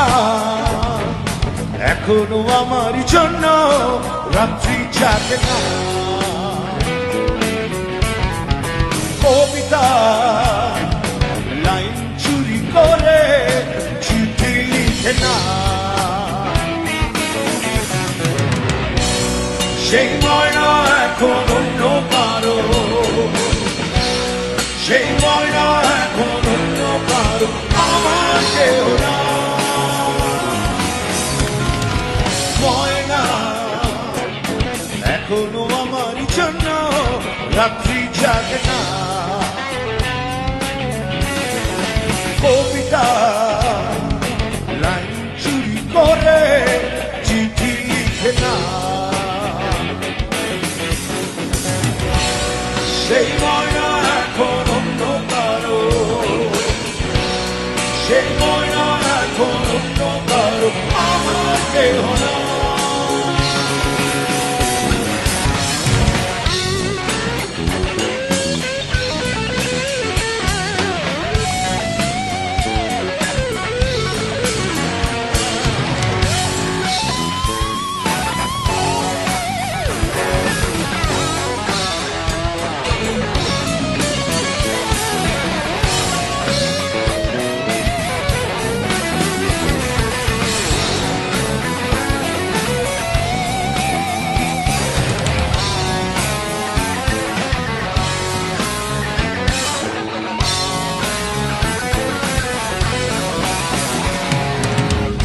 ময়না এখনো আমার জন্য রাত্রি জাগে না। কবিতা লাইন চুরি করে চিঠি লিখে না। সেই ময়না এখন অন্য কারো, সেই ময়না এখন অন্য কারো, আমার কেউ না। ময়না এখনো আমার জন্য রাত্রি জাগে না। কবিতা লাইন চুরি করে চিঠি লিখে না। সেই ময়না এখন অন্য কারো, সেই ময়না এখন অন্য কারো, আমার কেহ না।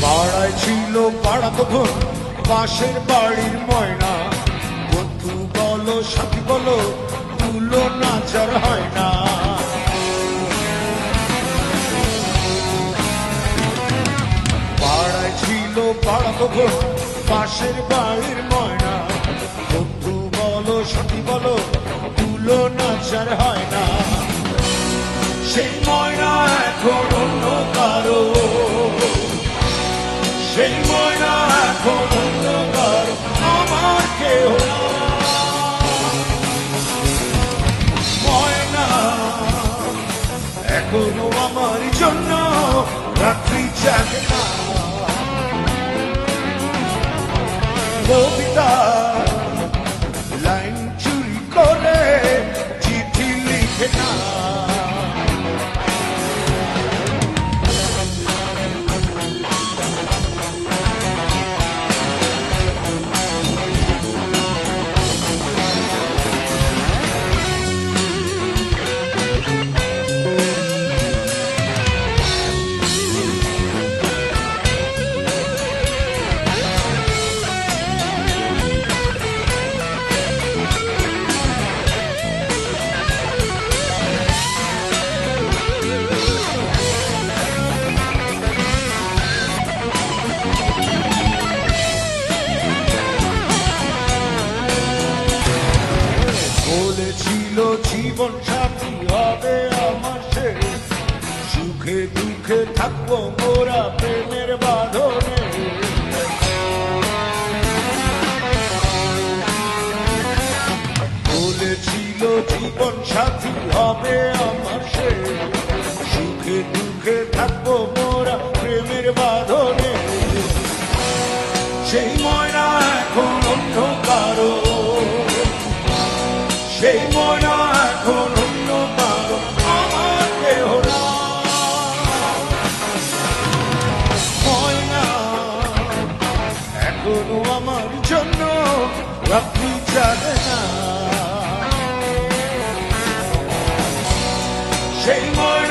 পাড়ায় ছিল পাড়া তখন পাশের বাড়ির ময়না। বন্ধু বলো সাথী বলো তুলো নাচার হয় না। পাড়ায় ছিল পাড়া তখন পাশের বাড়ির ময়না। বন্ধু বলো সাথী বলো তুলো নাচার হয় না। সেই ময়না এখন অন্য কারো, সেই ময়না এখন অন্য কারো, আমার কেউ না। ময়না এখনো আমার জন্য রাত্রি জাগে না। কবিতা লাইন চুরি করে চিঠি লিখে না। বলেছিল জীবন সাথী হবে আমার সে, সুখে দুঃখে থাকবো মোরা প্রেমের বাঁধনে। বলেছিল জীবন সাথী হবে আমার সে, সুখে দুঃখে থাকবো মোরা প্রেমের বাঁধনে। সেই ময়না এখন অন্য কারো, সেই ময়না এখন অন্য কারো, আমার কেহ না। ময়না এখনো আমার জন্য রাত্রি জাগে না। সেই ময়না